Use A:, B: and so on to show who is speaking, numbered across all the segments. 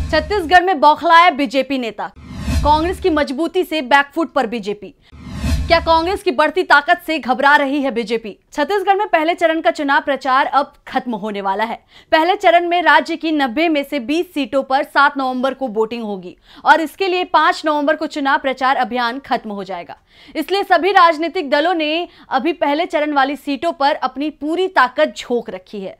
A: छत्तीसगढ़ में बौखलाया बीजेपी नेता। कांग्रेस की मजबूती से बैकफुट पर बीजेपी। क्या कांग्रेस की बढ़ती ताकत से घबरा रही है बीजेपी? छत्तीसगढ़ में पहले चरण का चुनाव प्रचार अब खत्म होने वाला है। पहले चरण में राज्य की 90 में से 20 सीटों पर 7 नवंबर को वोटिंग होगी और इसके लिए 5 नवंबर को चुनाव प्रचार अभियान खत्म हो जाएगा। इसलिए सभी राजनीतिक दलों ने अभी पहले चरण वाली सीटों पर अपनी पूरी ताकत झोंक रखी है।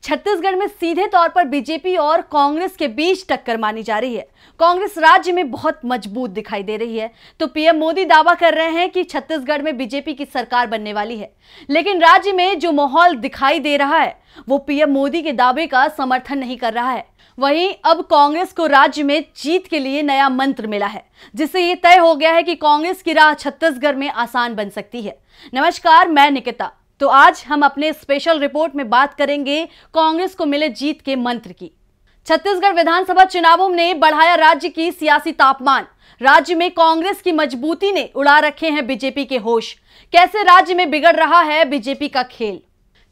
A: छत्तीसगढ़ में सीधे तौर पर बीजेपी और कांग्रेस के बीच टक्कर मानी जा रही है। कांग्रेस राज्य में बहुत मजबूत दिखाई दे रही है, तो पीएम मोदी दावा कर रहे हैं कि छत्तीसगढ़ में बीजेपी की सरकार बनने वाली है। लेकिन राज्य में जो माहौल दिखाई दे रहा है वो पीएम मोदी के दावे का समर्थन नहीं कर रहा है। वहीं अब कांग्रेस को राज्य में जीत के लिए नया मंत्र मिला है, जिससे ये तय हो गया है कि कांग्रेस की राह छत्तीसगढ़ में आसान बन सकती है। नमस्कार, मैं निकिता। तो आज हम अपने स्पेशल रिपोर्ट में बात करेंगे कांग्रेस को मिले जीत के मंत्र की। छत्तीसगढ़ विधानसभा चुनावों ने बढ़ाया राज्य की सियासी तापमान। राज्य में कांग्रेस की मजबूती ने उड़ा रखे हैं बीजेपी के होश। कैसे राज्य में बिगड़ रहा है बीजेपी का खेल?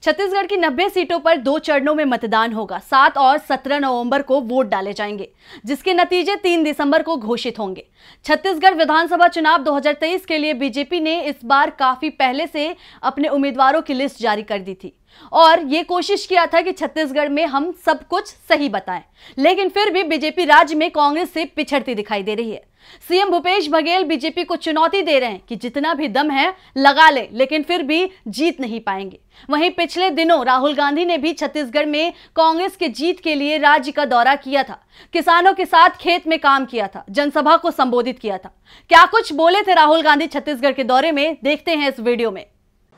A: छत्तीसगढ़ की 90 सीटों पर 2 चरणों में मतदान होगा। 7 और 17 नवंबर को वोट डाले जाएंगे, जिसके नतीजे 3 दिसंबर को घोषित होंगे। छत्तीसगढ़ विधानसभा चुनाव 2023 के लिए बीजेपी ने इस बार काफी पहले से अपने उम्मीदवारों की लिस्ट जारी कर दी थी और ये कोशिश किया था कि छत्तीसगढ़ में हम सब कुछ सही बताएं। लेकिन फिर भी बीजेपी राज्य में कांग्रेस से पिछड़ती दिखाई दे रही है। सीएम भूपेश बघेल बीजेपी को चुनौती दे रहे हैं कि जितना भी दम है लगा ले, लेकिन फिर भी जीत नहीं पाएंगे। वहीं पिछले दिनों राहुल गांधी ने भी छत्तीसगढ़ में कांग्रेस के जीत के लिए राज्य का दौरा किया था। किसानों के साथ खेत में काम किया था, जनसभा को संबोधित किया था। क्या कुछ बोले थे राहुल गांधी छत्तीसगढ़ के दौरे में, देखते हैं इस वीडियो में।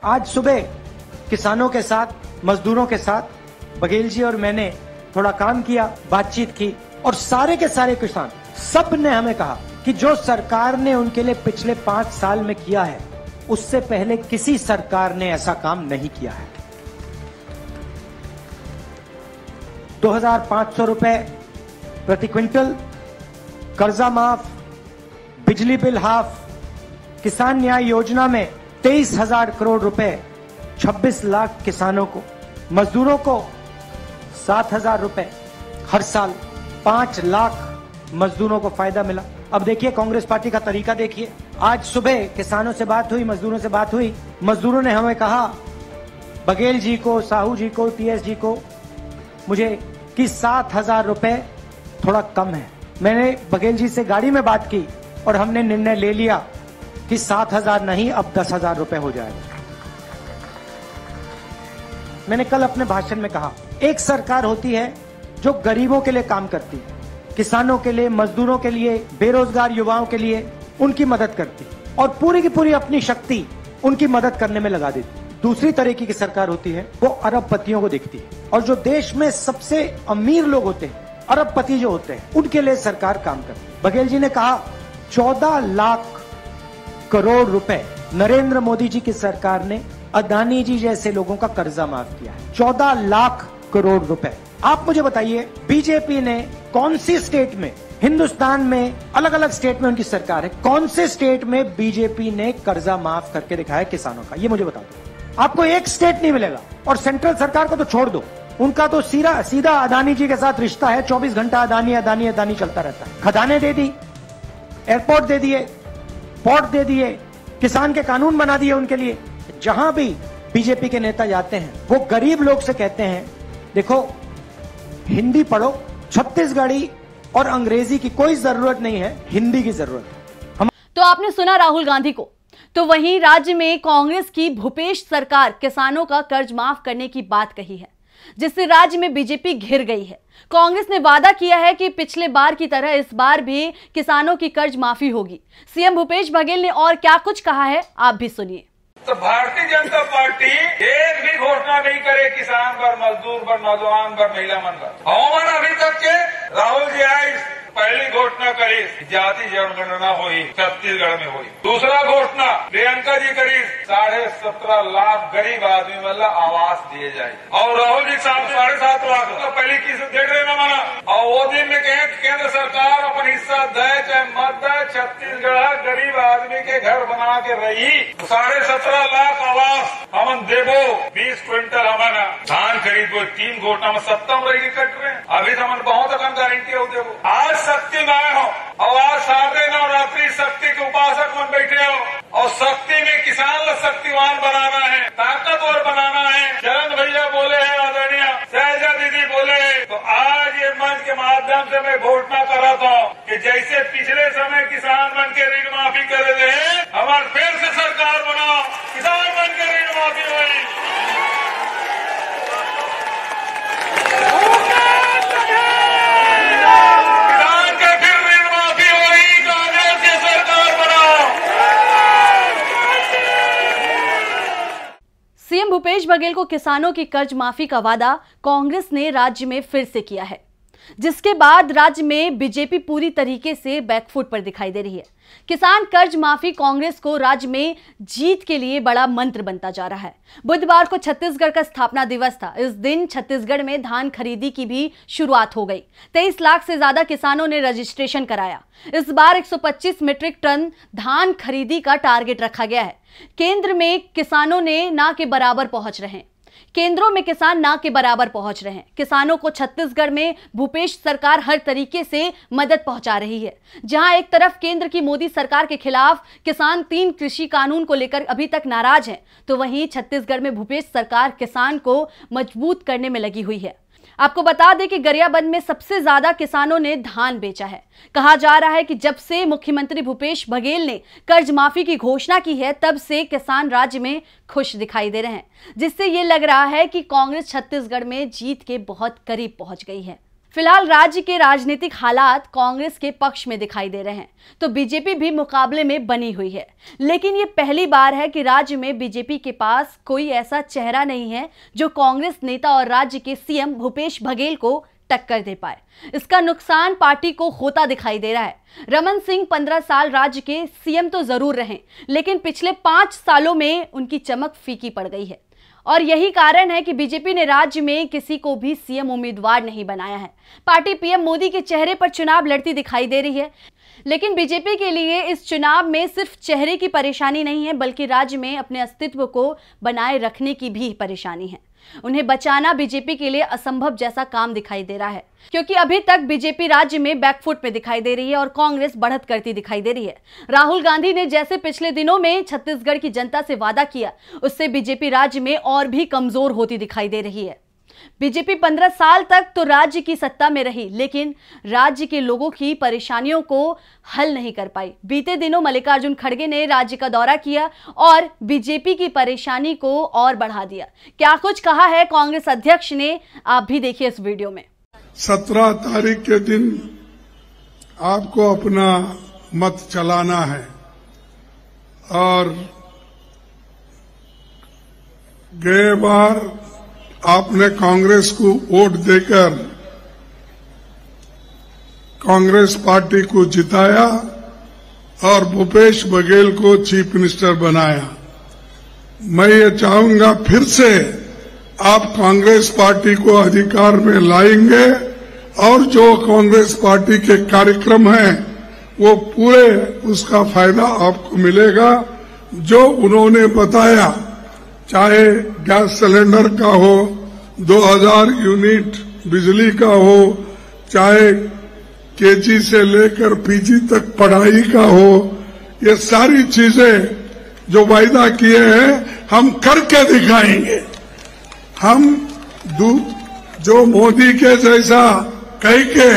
B: आज सुबह किसानों के साथ, मजदूरों के साथ बघेल जी और मैंने थोड़ा काम किया, बातचीत की और सारे के सारे किसान सब ने हमें कहा कि जो सरकार ने उनके लिए पिछले 5 साल में किया है उससे पहले किसी सरकार ने ऐसा काम नहीं किया है। 2500 रुपए प्रति क्विंटल, कर्जा माफ, बिजली बिल हाफ, किसान न्याय योजना में 23,000 करोड़ रुपए 26 लाख किसानों को, मजदूरों को 7,000 रुपए हर साल, 5 लाख मजदूरों को फायदा मिला। अब देखिए कांग्रेस पार्टी का तरीका देखिए। आज सुबह किसानों से बात हुई, मजदूरों से बात हुई। मजदूरों ने हमें कहा, बघेल जी को, साहू जी को, टीएस जी को, मुझे कि 7,000 रुपए थोड़ा कम है। मैंने बघेल जी से गाड़ी में बात की और हमने निर्णय ले लिया कि 7,000 नहीं, अब 10,000 रुपए हो जाएगा। मैंने कल अपने भाषण में कहा, एक सरकार होती है जो गरीबों के लिए काम करती है, किसानों के लिए, मजदूरों के लिए, बेरोजगार युवाओं के लिए उनकी मदद करती और पूरी की पूरी अपनी शक्ति उनकी मदद करने में लगा देती। दूसरी तरीके की सरकार होती है वो अरबपतियों को देखती है और जो देश में सबसे अमीर लोग होते हैं, अरबपति जो होते हैं, उनके लिए सरकार काम करती है। बघेल जी ने कहा 14 लाख करोड़ रुपए नरेंद्र मोदी जी की सरकार ने अदानी जी जैसे लोगों का कर्जा माफ किया है। 14 लाख करोड़ रुपए। आप मुझे बताइए, बीजेपी ने कौन सी स्टेट में, हिंदुस्तान में अलग अलग स्टेट में उनकी सरकार है, कौन से स्टेट में बीजेपी ने कर्जा माफ करके दिखाया किसानों का? ये मुझे बता दो। आपको एक स्टेट नहीं मिलेगा। और सेंट्रल सरकार को तो छोड़ दो, उनका तो सीधा अदानी जी के साथ रिश्ता है। 24 घंटा अदानी अदानी अदानी चलता रहता है। खदानें दे दी, एयरपोर्ट दे दिए, पोर्ट दे दिए, किसान के कानून बना दिए उनके लिए। जहां भी बीजेपी के नेता जाते हैं वो गरीब लोग से कहते हैं, देखो हिंदी पढ़ो, छत्तीसगढ़ी और अंग्रेजी की कोई जरूरत नहीं है, हिंदी की जरूरत है।
A: तो आपने सुना राहुल गांधी को। तो वहीं राज्य में कांग्रेस की भूपेश सरकार किसानों का कर्ज माफ करने की बात कही है, जिससे राज्य में बीजेपी घिर गई है। कांग्रेस ने वादा किया है कि पिछले बार की तरह इस बार भी किसानों की कर्ज माफी होगी। सीएम भूपेश बघेल ने और क्या कुछ कहा है, आप भी सुनिए।
C: तो भारतीय जनता पार्टी एक भी घोषणा नहीं करे किसान पर, मजदूर पर, नौजवान पर, महिला मन पर। हवामान अभी तक के राहुल जी आई पहली घोषणा करी जाति जनगणना हुई, छत्तीसगढ़ में हुई। दूसरा घोषणा प्रियंका जी करी 17.5 लाख गरीब आदमी मतलब आवास दिए जाए। और राहुल जी साहब 7.5 लाख तो पहली किस डेढ़ ना माना। और वो दिन में कहे केंद्र सरकार अपन हिस्सा दे चाहे मत दे, छत्तीसगढ़ गरीब आदमी के घर बना के रही। 17.5 लाख आवास हमन देवो, 20 क्विंटल हमन धान खरीदो। 3 घोषणा में 70 रही कट रहे। अभी तो हमन बहुत अकन गारंटी हो देवो। आज शक्ति में आए हो और आज शारदे नवरात्रि शक्ति के उपासक बन बैठे हो और शक्ति में किसान को शक्तिवान बनाना है, ताकतवर बनाना है। चरण भैया बोले हैं, आदरणीय शैलजा दीदी बोले हैं, तो आज ये मंच के माध्यम से मैं घोषणा कर रहा हूँ कि जैसे पिछले समय किसान बन के ऋण माफी कर रहे हैं, हमारे फिर से सरकार बनाओ, किसान बन के ऋण माफी हुई।
A: सीएम भूपेश बघेल को किसानों की कर्ज माफी का वादा कांग्रेस ने राज्य में फिर से किया है, जिसके बाद राज्य में बीजेपी पूरी तरीके से बैकफुट पर दिखाई दे रही है। किसान कर्ज माफी कांग्रेस को राज्य में जीत के लिए बड़ा मंत्र बनता जा रहा है। बुधवार को छत्तीसगढ़ का स्थापना दिवस था। इस दिन छत्तीसगढ़ में धान खरीदी की भी शुरुआत हो गई। 23 लाख से ज्यादा किसानों ने रजिस्ट्रेशन कराया। इस बार 125 मीट्रिक टन धान खरीदी का टारगेट रखा गया है। केंद्र में किसानों ने ना के बराबर पहुंच रहे हैं। केंद्रों में किसान ना के बराबर पहुंच रहे हैं। किसानों को छत्तीसगढ़ में भूपेश सरकार हर तरीके से मदद पहुंचा रही है। जहां एक तरफ केंद्र की मोदी सरकार के खिलाफ किसान 3 कृषि कानून को लेकर अभी तक नाराज हैं, तो वहीं छत्तीसगढ़ में भूपेश सरकार किसान को मजबूत करने में लगी हुई है। आपको बता दें कि गरियाबंद में सबसे ज्यादा किसानों ने धान बेचा है। कहा जा रहा है कि जब से मुख्यमंत्री भूपेश बघेल ने कर्ज माफी की घोषणा की है, तब से किसान राज्य में खुश दिखाई दे रहे हैं, जिससे ये लग रहा है कि कांग्रेस छत्तीसगढ़ में जीत के बहुत करीब पहुंच गई है। फिलहाल राज्य के राजनीतिक हालात कांग्रेस के पक्ष में दिखाई दे रहे हैं, तो बीजेपी भी मुकाबले में बनी हुई है। लेकिन ये पहली बार है कि राज्य में बीजेपी के पास कोई ऐसा चेहरा नहीं है जो कांग्रेस नेता और राज्य के सीएम भूपेश बघेल को टक्कर दे पाए। इसका नुकसान पार्टी को होता दिखाई दे रहा है। रमन सिंह 15 साल राज्य के सीएम तो जरूर रहे, लेकिन पिछले 5 सालों में उनकी चमक फीकी पड़ गई है। और यही कारण है कि बीजेपी ने राज्य में किसी को भी सीएम उम्मीदवार नहीं बनाया है। पार्टी पीएम मोदी के चेहरे पर चुनाव लड़ती दिखाई दे रही है, लेकिन बीजेपी के लिए इस चुनाव में सिर्फ चेहरे की परेशानी नहीं है, बल्कि राज्य में अपने अस्तित्व को बनाए रखने की भी परेशानी है। उन्हें बचाना बीजेपी के लिए असंभव जैसा काम दिखाई दे रहा है, क्योंकि अभी तक बीजेपी राज्य में बैकफुट पे दिखाई दे रही है और कांग्रेस बढ़त करती दिखाई दे रही है। राहुल गांधी ने जैसे पिछले दिनों में छत्तीसगढ़ की जनता से वादा किया, उससे बीजेपी राज्य में और भी कमजोर होती दिखाई दे रही है। बीजेपी 15 साल तक तो राज्य की सत्ता में रही, लेकिन राज्य के लोगों की परेशानियों को हल नहीं कर पाई। बीते दिनों मल्लिकार्जुन खड़गे ने राज्य का दौरा किया और बीजेपी की परेशानी को और बढ़ा दिया। क्या कुछ कहा है कांग्रेस अध्यक्ष ने, आप भी देखिए इस वीडियो में।
D: 17 तारीख के दिन आपको अपना मत चलाना है और गए बार आपने कांग्रेस को वोट देकर कांग्रेस पार्टी को जिताया और भूपेश बघेल को चीफ मिनिस्टर बनाया। मैं ये चाहूंगा फिर से आप कांग्रेस पार्टी को अधिकार में लाएंगे और जो कांग्रेस पार्टी के कार्यक्रम हैं वो पूरे उसका फायदा आपको मिलेगा। जो उन्होंने बताया, चाहे गैस सिलेंडर का हो, 2000 यूनिट बिजली का हो, चाहे केजी से लेकर पीजी तक पढ़ाई का हो, ये सारी चीजें जो वायदा किए हैं हम करके दिखाएंगे। हम जो मोदी के जैसा कह के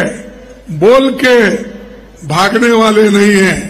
D: बोल के भागने वाले नहीं हैं।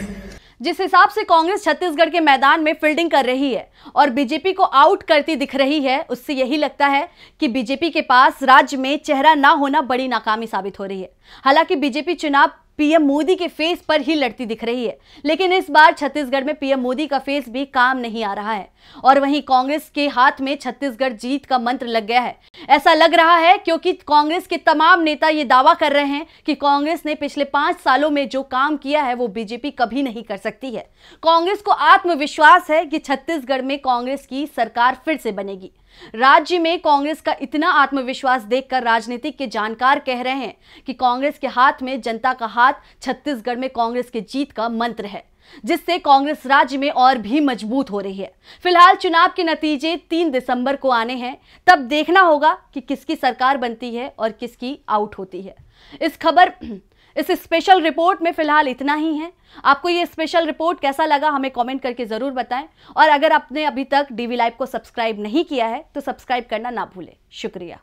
A: जिस हिसाब से कांग्रेस छत्तीसगढ़ के मैदान में फील्डिंग कर रही है और बीजेपी को आउट करती दिख रही है, उससे यही लगता है कि बीजेपी के पास राज्य में चेहरा ना होना बड़ी नाकामी साबित हो रही है। हालांकि बीजेपी चुनाव पीएम मोदी के फेस पर ही लड़ती दिख रही है, लेकिन इस बार छत्तीसगढ़ में पीएम मोदी का फेस भी काम नहीं आ रहा है और वहीं कांग्रेस के हाथ में छत्तीसगढ़ जीत का मंत्र लग गया है। ऐसा लग रहा है क्योंकि कांग्रेस के तमाम नेता ये दावा कर रहे हैं कि कांग्रेस ने पिछले 5 सालों में जो काम किया है वो बीजेपी कभी नहीं कर सकती है। कांग्रेस को आत्मविश्वास है कि छत्तीसगढ़ में कांग्रेस की सरकार फिर से बनेगी। राज्य में कांग्रेस का इतना आत्मविश्वास देखकर राजनीतिक के जानकार कह रहे हैं कि कांग्रेस के हाथ में जनता का हाथ छत्तीसगढ़ में कांग्रेस की जीत का मंत्र है, जिससे कांग्रेस राज्य में और भी मजबूत हो रही है। फिलहाल चुनाव के नतीजे 3 दिसंबर को आने हैं, तब देखना होगा कि किसकी सरकार बनती है और किसकी आउट होती है। इस खबर इस स्पेशल रिपोर्ट में फिलहाल इतना ही है। आपको ये स्पेशल रिपोर्ट कैसा लगा हमें कमेंट करके जरूर बताएं, और अगर आपने अभी तक डीवी लाइव को सब्सक्राइब नहीं किया है तो सब्सक्राइब करना ना भूलें। शुक्रिया।